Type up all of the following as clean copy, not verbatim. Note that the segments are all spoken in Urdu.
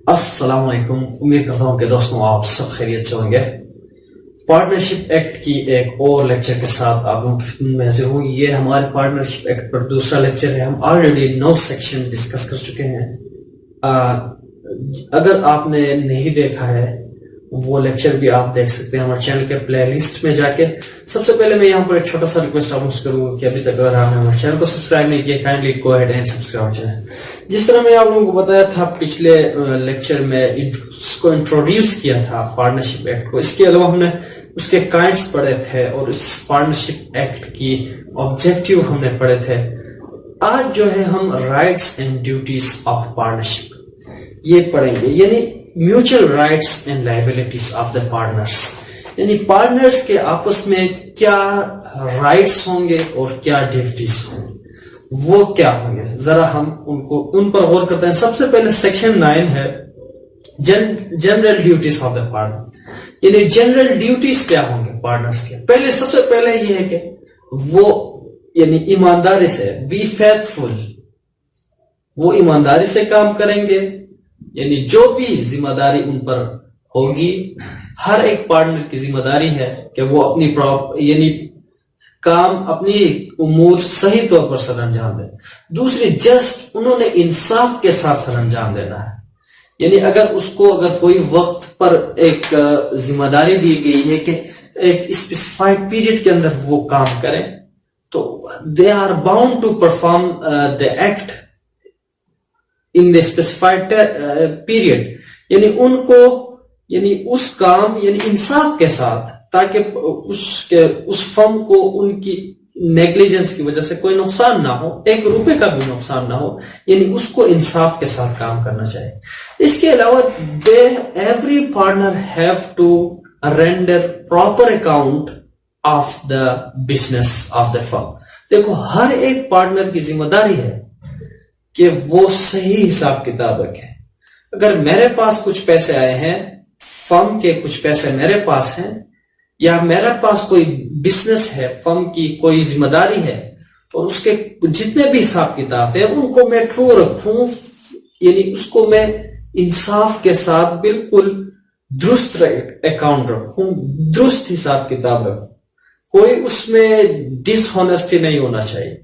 السلام علیکم، امید کرتا ہوں کہ دوستوں آپ سب خیریت سے ہوں گے۔ پارٹنرشپ ایکٹ کی ایک اور لیکچر کے ساتھ آپ لوگوں کی خدمت میں حاضر ہوں۔ یہ ہمارے پارٹنرشپ ایکٹ پر دوسرا لیکچر ہے۔ ہم آلریڈی 9 سیکشن ڈسکس کر چکے ہیں۔ اگر آپ نے نہیں دیکھا ہے وہ لیکچر بھی آپ دیکھ سکتے ہیں ہمارے چینل کے پلے لسٹ میں جا کے۔ سب سے پہلے میں یہاں پر ایک چھوٹا سا ریکویسٹ آپ سے کروں گا کہ ابھی تک اگر آپ نے ہمارے چینل کو سبسکرائب نہیں کیا، kindly go ahead and subscribe channel. جس طرح میں آپ لوگوں کو بتایا تھا پچھلے لیکچر میں اس کو انٹروڈیوس کیا تھا پارٹنرشپ ایکٹ کو، اس کے علاوہ ہم نے اس کے کائنڈس پڑھے تھے اور اس پارٹنرشپ ایکٹ کی آبجیکٹیو ہم نے پڑھے تھے۔ آج جو ہے ہم rights and duties of partnership یہ پڑھیں گے، یعنی mutual rights and liabilities of the partners, یعنی پارٹنرس کے آپس میں کیا رائٹس ہوں گے اور کیا ڈیوٹیز ہوں گے، وہ کیا ہوں گے، ذرا ہم ان پر غور کرتے ہیں۔ سب سے پہلے سیکشن 9 ہے general duties of the partner, یعنی جنرل ڈیوٹیز کیا ہوں گے پارٹنرس کے۔ سب سے پہلے یہ ہے کہ وہ یعنی ایمانداری سے بی فیتھفل، وہ ایمانداری سے کام کریں گے، یعنی جو بھی ذمہ داری ان پر ہوگی، ہر ایک پارٹنر کی ذمہ داری ہے کہ وہ اپنی یعنی کام اپنی امور صحیح طور پر سر انجام دے۔ دوسری، جسٹ انہوں نے انصاف کے ساتھ سر انجام دینا ہے، یعنی اگر کوئی وقت پر ایک ذمہ داری دی گئی ہے کہ ایک اسپیسیفائڈ پیریڈ کے اندر وہ کام کریں تو they are bound to perform the act in the specified period، یعنی ان کو یعنی اس کام یعنی انصاف کے ساتھ، تاکہ اس فرم کو ان کی نیگلیجنس کی وجہ سے کوئی نقصان نہ ہو، 1 روپے کا بھی نقصان نہ ہو، یعنی اس کو انصاف کے ساتھ کام کرنا چاہیے۔ اس کے علاوہ every partner have to render proper account of the business of the firm۔ دیکھو، ہر ایک پارٹنر کی ذمہ داری ہے کہ وہ صحیح حساب کتاب رکھے۔ اگر میرے پاس کچھ پیسے آئے ہیں، فرم کے کچھ پیسے میرے پاس ہیں، یا میرے پاس کوئی بزنس ہے، فرم کی کوئی ذمہ داری ہے، اور اس کے جتنے بھی حساب کتاب ہیں ان کو میں ٹرو رکھوں، یعنی اس کو میں انصاف کے ساتھ بالکل درست اکاؤنٹ رکھوں، درست حساب کتاب رکھوں، کوئی اس میں ڈس ہونیسٹی نہیں ہونا چاہیے،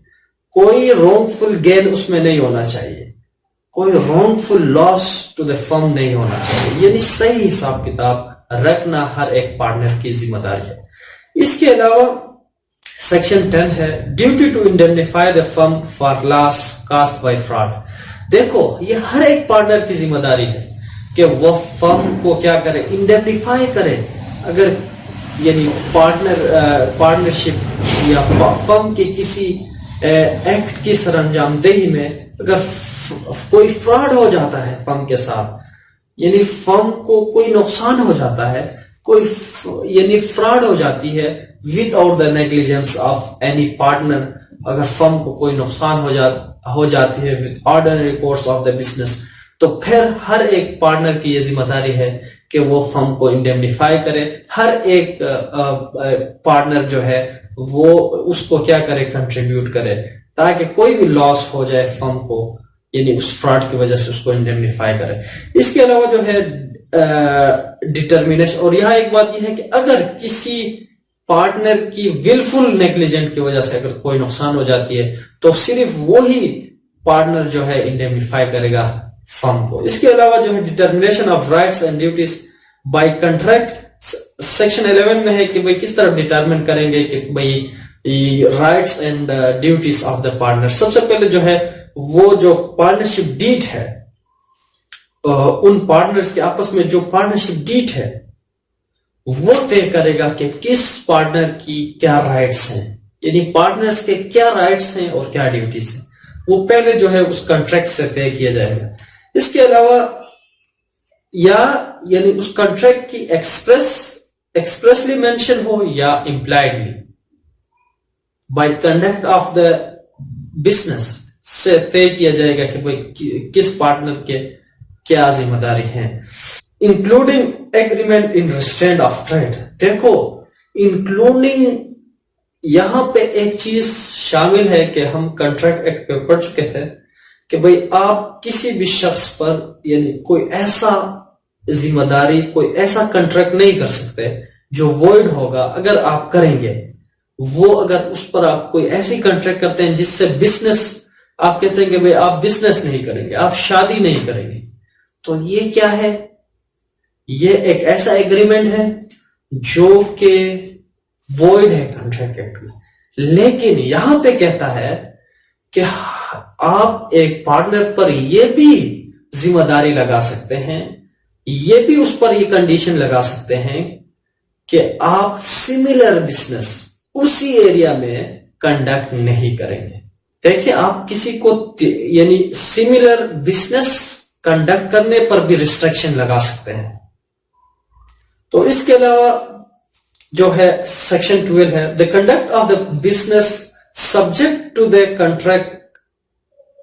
کوئی رونگ فل گین اس میں نہیں ہونا چاہیے، کوئی wrong full loss to the فرم نہیں ہونا چاہیے، یعنی صحیح حساب کتاب رکھنا ہر ایک پارٹنر کی ذمہ داری ہے۔ اس کے علاوہ سیکشن 10 ہے duty to indemnify the firm for loss cost by fraud. دیکھو، یہ ہر ایک پارٹنر کی ذمہ داری ہے کہ وہ فرم کو کیا کرے، انڈیمنیفائی کرے۔ اگر یعنی پارٹنرشپ یا فرم کے کسی ایکٹ کی سر انجام دہی میں اگر کوئی فراڈ ہو جاتا ہے فرم کے ساتھ، یعنی فرم کو کوئی نقصان ہو جاتا ہے، کوئی یعنی فراڈ ہو جاتی ہے with out the negligence of any partner, اگر فرم کو کوئی نقصان ہو جاتی ہے with ordinary course of the business, تو پھر ہر ایک پارٹنر کی یہ ذمہ داری ہے کہ وہ فرم کو انڈیمنیفائی کرے۔ ہر ایک پارٹنر جو ہے وہ اس کو کیا کرے، کنٹریبیوٹ کرے، تاکہ کوئی بھی لاس ہو جائے فرم کو، یعنی اس فراڈ کی وجہ سے اس کو انڈیمنیفائی کرے۔ اس کے علاوہ جو ہے ڈٹرمینیشن، اور یہاں ایک بات یہ ہے کہ اگر کسی پارٹنر کی ولفل نیگلیجنٹ کی وجہ سے اگر کوئی نقصان ہو جاتی ہے تو صرف وہی پارٹنر جو ہے انڈیمنیفائی کرے گا فرم کو۔ اس کے علاوہ جو ہے determination of rights and duties by contract, section 11 میں ہے کہ بھئی کس طرح ڈٹرمن کریں گے کہ بھئی rights and duties of the partner. سب سے پہلے جو ہے وہ جو پارٹنرشپ ڈیٹ ہے، ان پارٹنرز کے آپس میں جو پارٹنرشپ ڈیٹ ہے وہ طے کرے گا کہ کس پارٹنر کی کیا رائٹس ہیں، یعنی پارٹنرز کے کیا رائٹس ہیں اور کیا ڈیوٹیز ہیں، وہ پہلے جو ہے اس کنٹریکٹ سے طے کیا جائے گا۔ اس کے علاوہ یعنی اس کنٹریکٹ کی ایکسپریسلی مینشن ہو یا impliedly by conduct of the business سے طے کیا جائے گا کہ بھئی کس پارٹنر کے کیا ذمہ داری ہیں۔ Including agreement in restraint of trade, دیکھو انکلوڈنگ یہاں پہ ایک چیز شامل ہے کہ ہم کنٹریکٹ ایکٹ پہ پڑھ چکے تھے کہ بھئی آپ کسی بھی شخص پر یعنی کوئی ایسا ذمہ داری، کوئی ایسا کنٹریکٹ نہیں کر سکتے جو وائڈ ہوگا اگر آپ کریں گے. وہ اگر اس پر آپ کوئی ایسی کنٹریکٹ کرتے ہیں جس سے بزنس، آپ کہتے ہیں کہ بھئی آپ بزنس نہیں کریں گے، آپ شادی نہیں کریں گے، تو یہ کیا ہے؟ یہ ایک ایسا ایگریمنٹ ہے جو کہ وائڈ ہے کنٹریکٹ ایکٹ میں. لیکن یہاں پہ کہتا ہے کہ آپ ایک پارٹنر پر یہ بھی ذمہ داری لگا سکتے ہیں، یہ بھی اس پر یہ کنڈیشن لگا سکتے ہیں کہ آپ سملر بزنس اسی ایریا میں کنڈکٹ نہیں کریں گے. دیکھیں، آپ کسی کو یعنی سملر بزنس کنڈکٹ کرنے پر بھی ریسٹرکشن لگا سکتے ہیں. تو اس کے علاوہ جو ہے سیکشن 12 ہے، the conduct of the business subject to the contract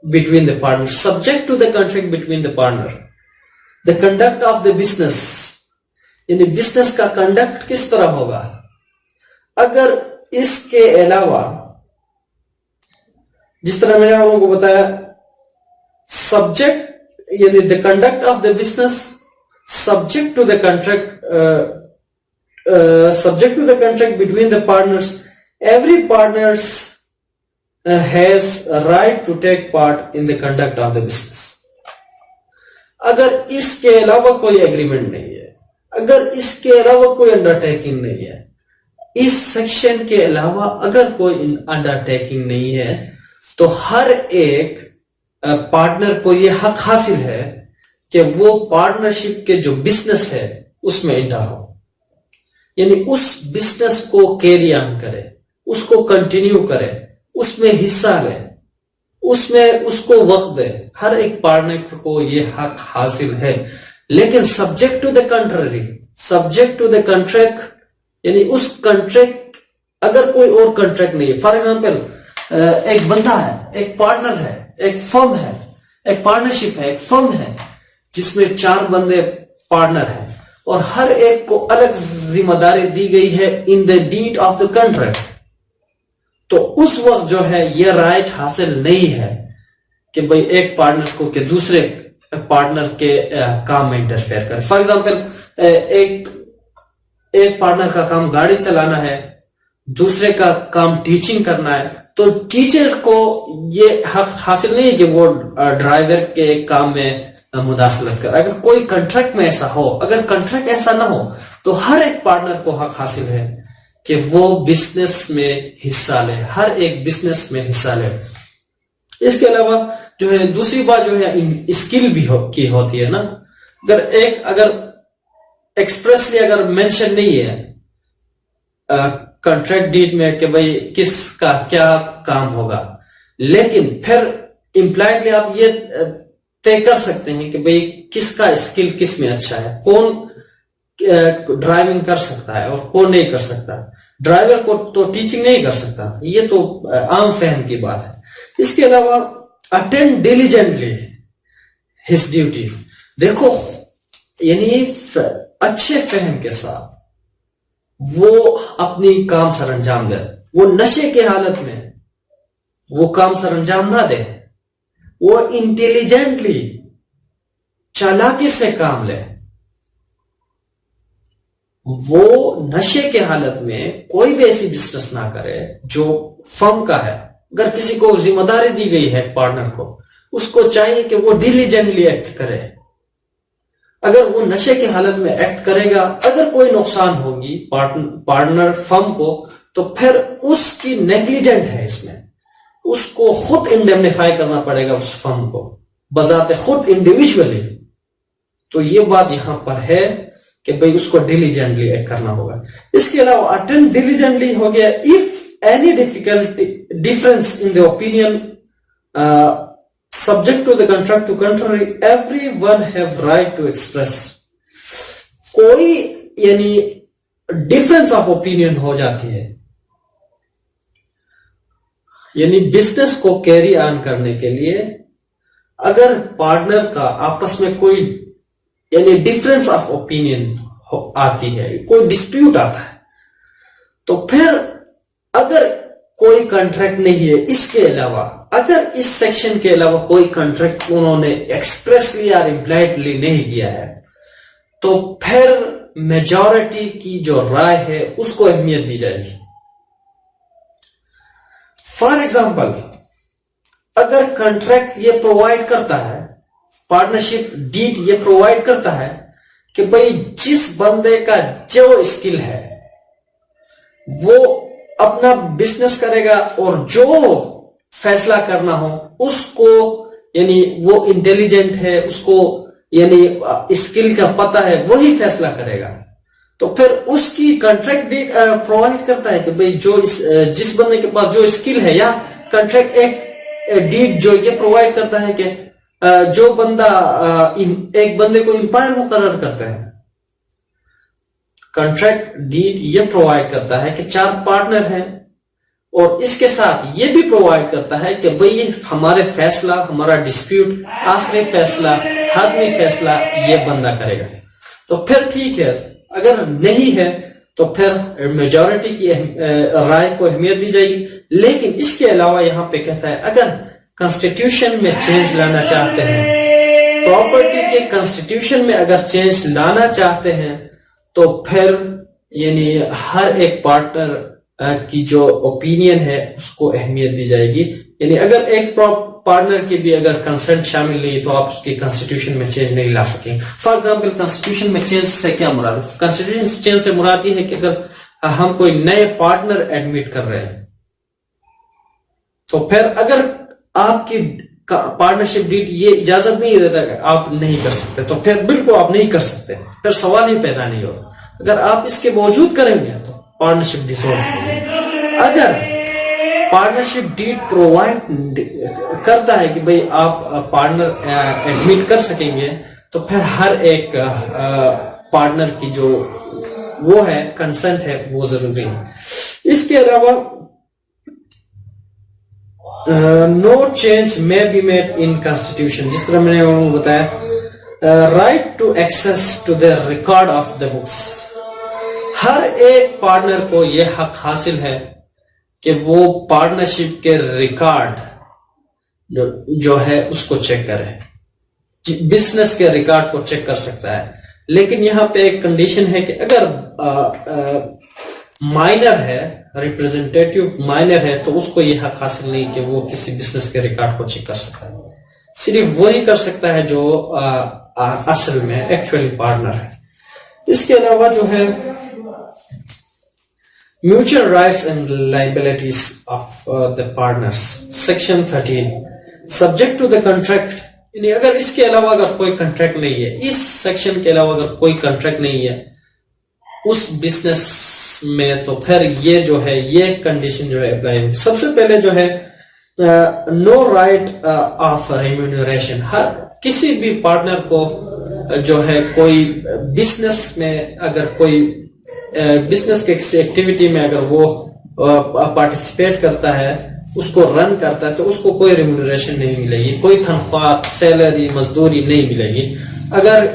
between the partner. Subject to the contract between the partner. The conduct of the business یعنی بزنس کا کنڈکٹ کس طرح ہوگا؟ اگر اس کے علاوہ جس طرح میں نے آپ کو بتایا، سبجیکٹ یعنی the conduct of the business subject to the contract subject to the contract between the partners. Every partners has a right to take part in the conduct of the business. اگر اس کے علاوہ کوئی ایگریمنٹ نہیں ہے، اگر اس کے علاوہ کوئی انڈرٹیکنگ نہیں ہے، اس سیکشن کے علاوہ اگر کوئی انڈرٹیکنگ نہیں ہے، تو ہر ایک پارٹنر کو یہ حق حاصل ہے کہ وہ پارٹنرشپ کے جو بزنس ہے اس میں انٹر ہو، یعنی اس بزنس کو کیری آن کرے، اس کو کنٹینیو کرے، اس میں حصہ لے، اس میں اس کو وقت دے. ہر ایک پارٹنر کو یہ حق حاصل ہے. لیکن subject to the country, subject to the contract یعنی اس کنٹریکٹ اگر کوئی اور کنٹریکٹ نہیں ہے. فار ایگزامپل ایک بندہ ہے، ایک پارٹنر ہے، ایک فرم ہے، ایک پارٹنرشپ ہے، ایک فرم ہے جس میں 4 بندے پارٹنر ہیں اور ہر ایک کو الگ ذمہ داری دی گئی ہے in the date of the contract. تو اس وقت جو ہے یہ رائٹ حاصل نہیں ہے کہ بھئی ایک پارٹنر کو کہ دوسرے پارٹنر کے کام میں انٹرفیئر کرے. فار ایگزامپل ایک پارٹنر کا کام گاڑی چلانا ہے، دوسرے کا کام ٹیچنگ کرنا ہے، تو ٹیچر کو یہ حق حاصل نہیں ہے کہ وہ ڈرائیور کے کام میں مداخلت کرے. اگر کوئی کنٹریکٹ میں ایسا ہو، اگر کنٹریکٹ ایسا نہ ہو تو ہر ایک پارٹنر کو حق حاصل ہے کہ وہ بزنس میں حصہ لے، ہر ایک بزنس میں حصہ لے. اس کے علاوہ جو ہے دوسری بات جو ہے اسکل بھی کی ہوتی ہے نا. اگر ایکسپریسلی اگر مینشن نہیں ہے کنٹریکٹ ڈیٹ میں کہ بھئی کس کا کیا کام ہوگا، لیکن پھر امپلائڈلی آپ یہ طے کر سکتے ہیں کہ بھئی کس کا اسکل کس میں اچھا ہے، کون ڈرائیونگ کر سکتا ہے اور کون نہیں کر سکتا. ڈرائیور کو تو ٹیچنگ نہیں کر سکتا، یہ تو عام فہم کی بات ہے. اس کے علاوہ اٹینڈ ڈیلیجنٹلی ہز ڈیوٹی. دیکھو یعنی اچھے فہم کے ساتھ وہ اپنی کام سر انجام دے. وہ نشے کی حالت میں وہ کام سر انجام نہ دے، وہ انٹیلیجنٹلی چالاکی سے کام لے. وہ نشے کے حالت میں کوئی بھی ایسی بزنس نہ کرے جو فرم کا ہے. اگر کسی کو ذمہ داری دی گئی ہے پارٹنر کو، اس کو چاہیے کہ وہ ڈیلیجنٹلی ایکٹ کرے. اگر وہ نشے کی حالت میں ایکٹ کرے گا، اگر کوئی نقصان ہوگی پارٹنر فرم کو، تو پھر اس کی نیگلیجنٹ ہے، اس میں اس کو خود انڈیمنیفائی کرنا پڑے گا اس فرم کو بذات خود انڈیویجولی. تو یہ بات یہاں پر ہے کہ بھئی اس کو ڈیلیجنٹلی ایکٹ کرنا ہوگا. اس کے علاوہ اٹینڈ ڈیلیجنٹلی ہو گیا. If any difference in the opinion subject to the contract to contrary, everyone have right to express. کوئی یعنی ڈفرنس آف اوپینین ہو جاتی ہے، یعنی بزنس کو کیری آن کرنے کے لیے اگر پارٹنر کا آپس میں کوئی یعنی ڈفرنس آف اوپینین آتی ہے، کوئی ڈسپیوٹ آتا ہے، تو پھر اگر کوئی کنٹریکٹ نہیں ہے اس کے علاوہ اگر اس سیکشن کے علاوہ کوئی کنٹریکٹ انہوں نے ایکسپریسلی اور امپلائڈلی نہیں کیا ہے تو پھر میجورٹی کی جو رائے ہے اس کو اہمیت دی جائے گی. فار ایگزامپل اگر کنٹریکٹ یہ پرووائڈ کرتا ہے، پارٹنرشپ ڈیڈ یہ پرووائڈ کرتا ہے کہ بھئی جس بندے کا جو اسکل ہے وہ اپنا بزنس کرے گا اور جو فیصلہ کرنا ہو اس کو، یعنی وہ انٹیلیجنٹ ہے، اس کو یعنی اسکل کا پتہ ہے، وہی فیصلہ کرے گا، تو پھر اس کی کنٹریکٹ پرووائڈ کرتا ہے کہ بھئی جس بندے کے پاس جو اسکل ہے، یا کنٹریکٹ ایک ڈیڈ جو یہ پرووائڈ کرتا ہے کہ جو بندہ ایک بندے کو امپائر مقرر کرتا ہے. کنٹریکٹ ڈیڈ یہ پرووائڈ کرتا ہے کہ 4 پارٹنر ہیں اور اس کے ساتھ یہ بھی پرووائڈ کرتا ہے کہ بھئی ہمارے فیصلہ، ہمارا ڈسپیوٹ، آخری فیصلہ، حتمی فیصلہ یہ بندہ کرے گا. تو پھر ٹھیک ہے، اگر نہیں ہے تو پھر میجورٹی کی رائے کو اہمیت دی جائے گی. لیکن اس کے علاوہ یہاں پہ کہتا ہے اگر کنسٹیٹیوشن میں چینج لانا چاہتے ہیں، پراپرٹی کے کنسٹیٹیوشن میں اگر چینج لانا چاہتے ہیں تو پھر یعنی ہر ایک پارٹنر کی جو اوپینین ہے اس کو اہمیت دی جائے گی. یعنی اگر ایک پارٹنر کی بھی اگر کنسنٹ شامل نہیں تو آپ اس کی کنسٹیٹیوشن میں چینج نہیں لا سکیں. فار ایگزامپل کنسٹیٹیوشن میں چینج سے کیا مراد ہے؟ کنسٹیٹیوشن چینج سے مراد یہ ہے کہ اگر ہم کوئی نئے پارٹنر ایڈمٹ کر رہے ہیں تو پھر اگر آپ کی پارٹنرشپ ڈیڈ یہ اجازت نہیں دیتا کہ آپ نہیں کر سکتے تو پھر بالکل آپ نہیں کر سکتے، پھر سوال ہی پیدا نہیں ہوگا. اگر آپ اس کے باوجود کریں گے تو پارٹنرشپ ڈسولو ہوگی. اگر پارٹنرشپ ڈیڈ پرووائڈ کرتا ہے کہ بھئی آپ پارٹنر ایڈمٹ کر سکیں گے تو پھر ہر ایک پارٹنر کی جو وہ ہے کنسنٹ ہے وہ ضروری ہے. اس کے علاوہ no change may be made in constitution، جس طرح میں نے وہ بتایا right to access to the record of the books. ہر ایک پارٹنر کو یہ حق حاصل ہے کہ وہ پارٹنرشپ کے ریکارڈ جو ہے اس کو چیک کرے، بزنس کے ریکارڈ کو چیک کر سکتا ہے. لیکن یہاں پہ ایک کنڈیشن ہے کہ اگر مائنر ہے، ریپریزنٹیٹیو مائنر ہے، تو اس کو یہ حق حاصل نہیں کہ وہ کسی بزنس کے ریکارڈ کو چیک کر سکتا ہے. صرف وہی کر سکتا ہے جو اصل میں ایکچولی پارٹنر ہے. اس کے علاوہ جو ہے mutual rights and liabilities of the partners, section 13 subject to the contract. یعنی اگر اس کے علاوہ اگر کوئی کنٹریکٹ نہیں ہے، اس سیکشن کے علاوہ اگر کوئی کنٹریکٹ نہیں ہے اس بزنس میں، تو پھر یہ جو ہے یہ کنڈیشن جو ہے اپلائی ہوگی. سب سے پہلے جو ہے نو رائٹ آف ریمونریشن. ہر کسی بھی پارٹنر کو جو ہے کوئی بزنس میں اگر کوئی بزنس کے کسی ایکٹیویٹی میں اگر وہ پارٹیسپیٹ کرتا ہے، اس کو رن کرتا ہے، تو اس کو کوئی ریمونریشن نہیں ملے گی، کوئی تنخواہ، سیلری، مزدوری نہیں ملے گی اگر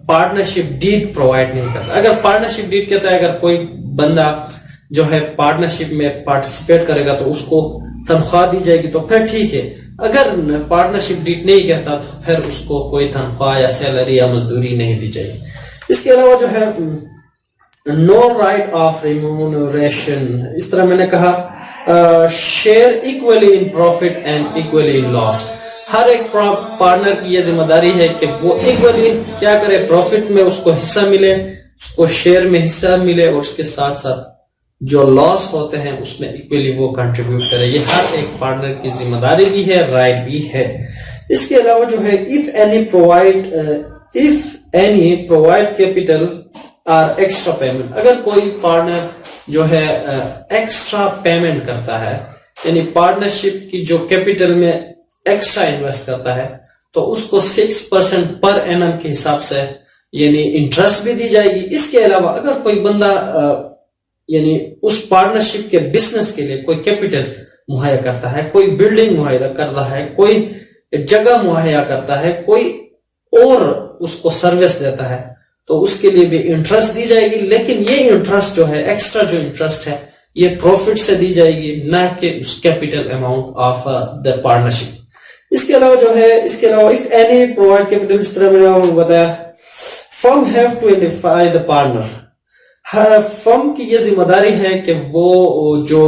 پارٹنرشپ ڈیڈ پرووائڈ نہیں کرتا. اگر پارٹنرشپ ڈیڈ کہتا ہے اگر کوئی بندہ جو ہے پارٹنرشپ میں پارٹیسپیٹ کرے گا تو اس کو تنخواہ دی جائے گی تو پھر ٹھیک ہے. اگر پارٹنرشپ ڈیڈ نہیں کہتا تو پھر اس کو کوئی تنخواہ یا سیلری یا مزدوری نہیں دی جائے گی. اس کے علاوہ جو ہے نو رائٹ آف ریمونریشن. اس طرح میں نے کہا share equally in profit and equally in loss. ہر ایک پارٹنر کی یہ ذمہ داری ہے کہ وہ ایکولی کیا کرے، پروفٹ میں اس کو حصہ ملے، اس کو شیئر میں حصہ ملے، اور اس کے ساتھ ساتھ جو لاس ہوتے ہیں اس میں ایکولی وہ کنٹریبیوٹ کرے. یہ ہر ایک پارٹنر کی ذمہ داری بھی ہے، رائٹ بھی ہے. اس کے علاوہ جو ہے if any provide capital or extra payment. اگر کوئی پارٹنر جو ہے ایکسٹرا پیمنٹ کرتا ہے، یعنی پارٹنرشپ کی جو کیپٹل میں ایکسٹرا انویسٹ کرتا ہے، تو اس کو 6% پر اینم کے حساب سے یعنی انٹرسٹ بھی دی جائے گی. اس کے علاوہ اگر کوئی بندہ یعنی اس پارٹنرشپ کے بزنس کے لیے کوئی کیپٹل مہیا کرتا ہے، کوئی بلڈنگ مہیا کرتا ہے، کوئی جگہ مہیا کرتا ہے، کوئی اور اس کو سروس دیتا ہے، تو اس کے لیے بھی انٹرسٹ دی جائے گی. لیکن یہ انٹرسٹ جو ہے، ایکسٹرا جو انٹرسٹ ہے، یہ پروفٹ سے دی جائے گی, نہ کہ اس capital amount of the partnership. اس کے علاوہ جو ہے, اس کے علاوہ اف اینی پرووائڈ کیپیٹل, اس طرح میں نے بتایا firm have to identify the partner. Firm کی یہ ذمہ داری ہے کہ وہ جو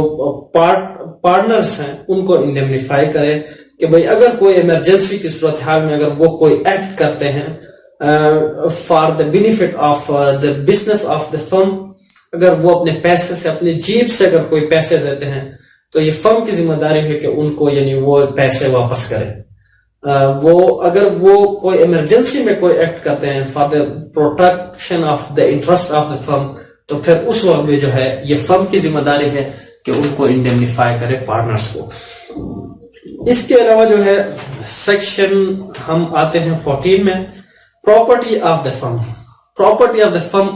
پارٹنرز ہیں ان کو انڈیمنیفائی کرے کہ بھئی اگر کوئی ایمرجنسی کی صورتحال میں اگر وہ کوئی ایکٹ کرتے ہیں for the benefit of the business of the firm, اگر وہ اپنے پیسے سے, اپنی جیب سے اگر کوئی پیسے دیتے ہیں تو یہ فرم کی ذمہ داری ہے کہ ان کو یعنی وہ پیسے واپس کرے. وہ اگر وہ کوئی ایمرجنسی میں کوئی ایکٹ کرتے ہیں for the protection of the interest of the firm, تو پھر اس وقت میں جو ہے یہ فرم کی ذمہ داری ہے کہ ان کو انڈیمنیفائی کرے پارٹنرز کو. اس کے علاوہ جو ہے سیکشن ہم آتے ہیں 14 میں, property of the firm. Property of the firm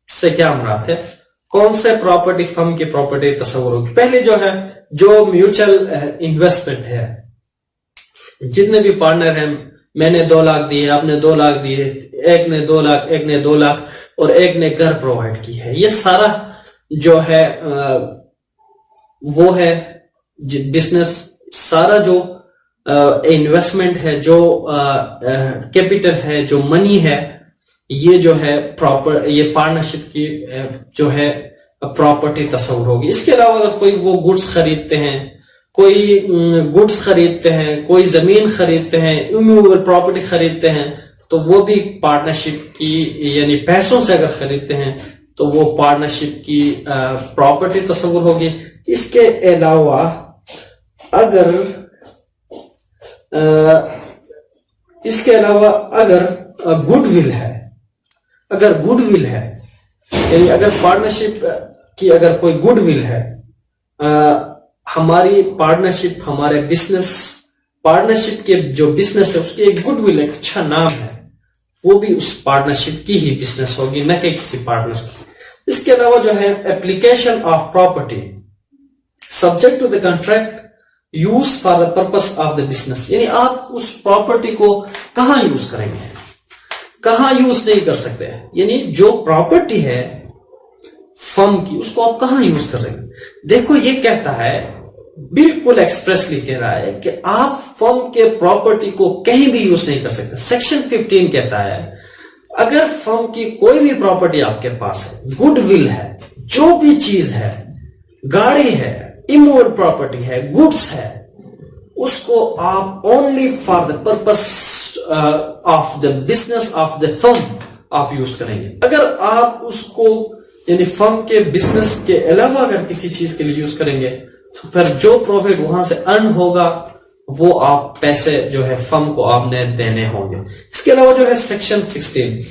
سے کیا مراد ہے, کون سے پراپرٹی فرم کی پراپرٹی تصور ہوگی. پہلے جو ہے جو میوچل انویسٹمنٹ ہے, جتنے بھی پارٹنر ہیں, میں نے 2 لاکھ دیے, آپ نے 2 لاکھ دیے, ایک نے 2 لاکھ, ایک نے 2 لاکھ اور ایک نے گھر پرووائڈ کی ہے, یہ سارا جو ہے وہ ہے بزنس, سارا جو انویسٹمنٹ ہے, جو کیپیٹل ہے, جو منی ہے, یہ جو ہے یہ پارٹنرشپ کی جو ہے پراپرٹی تصور ہوگی. اس کے علاوہ اگر کوئی وہ گڈس خریدتے ہیں, کوئی گڈس خریدتے ہیں, کوئی زمین خریدتے ہیں, اموویبل پراپرٹی خریدتے ہیں, تو وہ بھی پارٹنرشپ کی یعنی پیسوں سے اگر خریدتے ہیں تو وہ پارٹنرشپ کی پراپرٹی تصور ہوگی. اس کے علاوہ اگر گڈ ول ہے, اگر گڈ ول ہے یعنی اگر پارٹنرشپ کی اگر کوئی گڈ ول ہے, ہماری پارٹنرشپ, ہمارے بزنس پارٹنرشپ کے جو بزنس ہے اس کی ایک گڈ ول, ایک اچھا نام ہے, وہ بھی اس پارٹنرشپ کی ہی بزنس ہوگی, نہ کہ کسی پارٹنر کی. اس کے علاوہ جو ہے application of property subject to the contract use for the purpose of the business, یعنی آپ اس پراپرٹی کو کہاں یوز کریں گے, کہاں یوز نہیں کر سکتے, یعنی جو پراپرٹی ہے فرم کی اس کو آپ کہاں یوز کر سکتے. دیکھو یہ کہتا ہے, بالکل ایکسپریسلی کہہ رہا ہے کہ آپ فرم کے پراپرٹی کو کہیں بھی یوز نہیں کر سکتے. سیکشن 15 کہتا ہے اگر فرم کی کوئی بھی پراپرٹی آپ کے پاس ہے, گڈ ول ہے, جو بھی چیز ہے, گاڑی ہے, اموویبل پراپرٹی ہے, گڈس ہے, اس کو آپ only for the purpose of the business of the firm آپ یوز کریں گے. اگر آپ اس کو یعنی فرم کے بزنس کے علاوہ اگر کسی چیز کے لیے یوز کریں گے تو پھر جو پروفٹ وہاں سے ارن ہوگا وہ آپ پیسے جو ہے فرم کو آپ نے دینے ہوں گے. اس کے علاوہ جو ہے section 16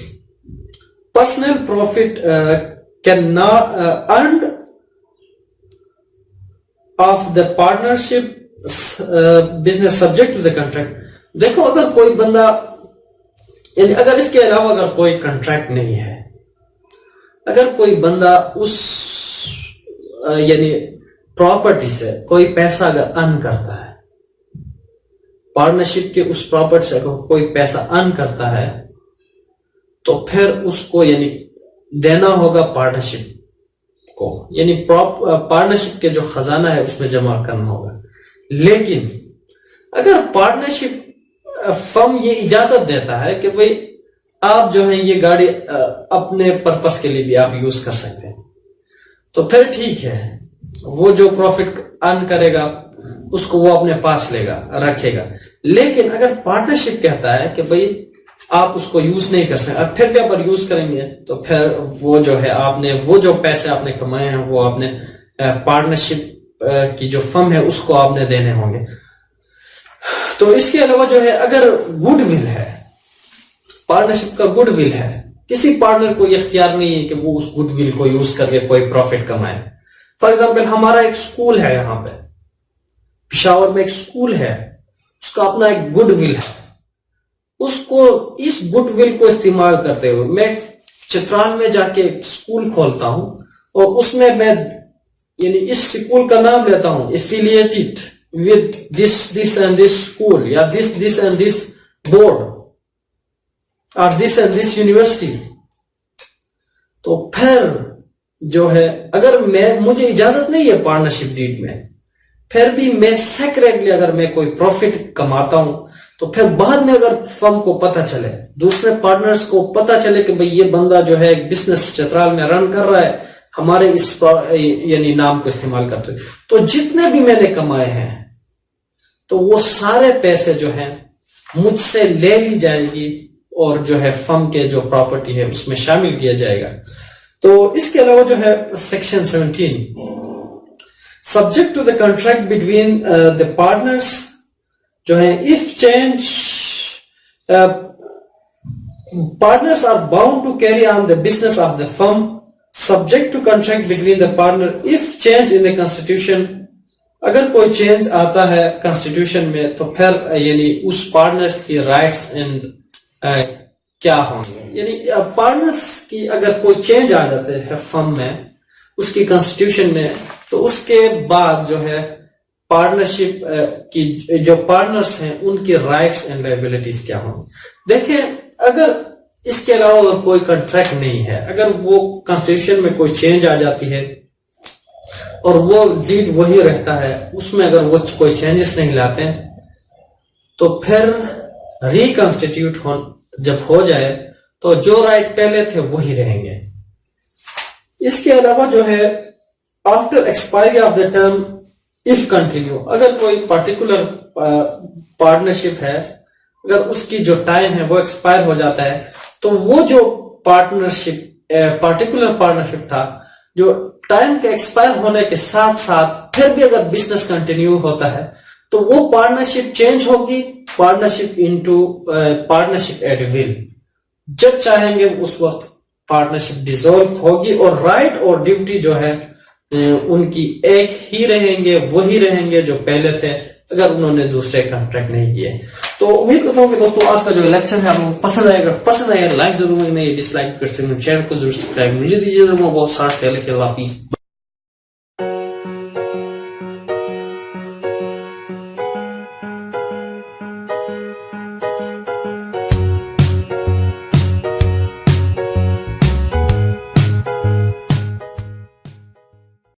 personal profit can not earned of the partnership business subject to the contract. دیکھو اگر کوئی بندہ یعنی اگر اس کے علاوہ اگر کوئی کنٹریکٹ نہیں ہے, اگر کوئی بندہ اس یعنی پراپرٹی سے کوئی پیسہ اگر ارن کرتا ہے, پارٹنرشپ کے اس پراپرٹی سے اگر کوئی پیسہ ارن کرتا ہے تو پھر اس کو یعنی دینا ہوگا پارٹنرشپ کو, یعنی پارٹنرشپ کے جو خزانہ ہے اس میں جمع کرنا ہوگا. لیکن اگر پارٹنرشپ فرم یہ اجازت دیتا ہے کہ بھئی آپ جو ہیں یہ گاڑی اپنے پرپس کے لیے بھی آپ یوز کر سکتے ہیں, تو پھر ٹھیک ہے, وہ جو پروفٹ ارن کرے گا اس کو وہ اپنے پاس لے گا, رکھے گا. لیکن اگر پارٹنرشپ کہتا ہے کہ بھئی آپ اس کو یوز نہیں کر سکتے, اب پھر بھی اگر یوز کریں گے تو پھر وہ جو ہے آپ نے وہ جو پیسے آپ نے کمائے ہیں وہ آپ نے پارٹنرشپ کی جو فرم ہے اس کو آپ نے دینے ہوں گے. تو اس کے علاوہ جو ہے اگر گڈ ول ہے, پارٹنرشپ کا گڈ ول ہے, کسی پارٹنر کو یہ اختیار نہیں ہے کہ وہ اس گڈ ول کو یوز کر کے کوئی پروفٹ کمائے. فار ایگزامپل ہمارا ایک سکول ہے یہاں پہ پشاور میں, ایک سکول ہے, اس کا اپنا ایک گڈ ول ہے, اس کو اس گڈ ول کو استعمال کرتے ہوئے میں چترال میں جا کے ایک سکول کھولتا ہوں اور اس میں یعنی اس سکول کا نام لیتا ہوں affiliated with this and this school یا this and this board اور this and this university. تو پھر جو ہے اگر مجھے اجازت نہیں ہے پارٹنرشپ ڈیڈ میں، پھر بھی میں سیکریٹلی اگر میں کوئی پروفٹ کماتا ہوں تو پھر بعد میں اگر فرم کو پتہ چلے، دوسرے پارٹنرز کو پتہ چلے کہ بھئی یہ بندہ جو ہے ایک بزنس چترال میں رن کر رہا ہے ہمارے اس یعنی نام کو استعمال کرتے ہوئے، تو جتنے بھی میں نے کمائے ہیں تو وہ سارے پیسے جو ہیں مجھ سے لے لی جائیں گی اور جو ہے فرم کے جو پراپرٹی ہے اس میں شامل کیا جائے گا۔ تو اس کے علاوہ جو ہے section 17 subject to the contract between the partners جو ہے if change partners are bound to carry on the business of the firm subject to contract between the partner if change in the constitution اگر کوئی چینج آتا ہے کانسٹیٹیوشن میں تو پھر یعنی اس پارٹنرز کی رائٹس اینڈ کیا ہوں گے، یعنی پارٹنرز کی اگر کوئی چینج آ جاتے ہے فرم میں اس کی کانسٹیٹیوشن میں تو اس کے بعد جو ہے پارٹنرشپ کی جو پارٹنرز ہیں ان کی رائٹس اینڈ لائبلٹیز کیا ہوں۔ دیکھیں اگر اس کے علاوہ اگر کوئی کنٹریکٹ نہیں ہے، اگر وہ کانسٹیٹیوشن میں کوئی چینج آ جاتی ہے اور وہ ڈیڈ وہی رہتا ہے، اس میں اگر وہ کوئی چینجز نہیں لاتے ہیں تو پھر ریکنسٹیٹیوٹ جب ہو جائے تو جو رائٹ پہلے تھے وہی رہیں گے۔ اس کے علاوہ جو ہے after expiry of the term if continue اگر کوئی پارٹیکولر پارٹنرشپ ہے اگر اس کی جو ٹائم ہے وہ ایکسپائر ہو جاتا ہے تو وہ جو پارٹنرشپ پارٹیکولر پارٹنرشپ تھا جو ٹائم کے ایکسپائر ہونے کے ساتھ ساتھ پھر بھی اگر بزنس کنٹینیو ہوتا ہے تو وہ پارٹنرشپ چینج ہوگی پارٹنرشپ انٹو پارٹنرشپ ایٹ ول، جب چاہیں گے اس وقت پارٹنرشپ ڈیزولو ہوگی اور رائٹ اور ڈیوٹی جو ہے ان کی ایک ہی رہیں گے، وہی رہیں گے جو پہلے تھے اگر انہوں نے دوسرے کانٹریکٹ نہیں کیے۔ تو امید کرتا ہوں کہ دوستوں آج کا جو لیکچر ہے آپ کو پسند آئے گا، پسند آئے لائک ضرور کریں، ڈس لائک کر سکتے ہیں، چینل کو ضرور سبسکرائب، مجھے دیجیے بہت سارا خیال ہے، اللہ حافظ۔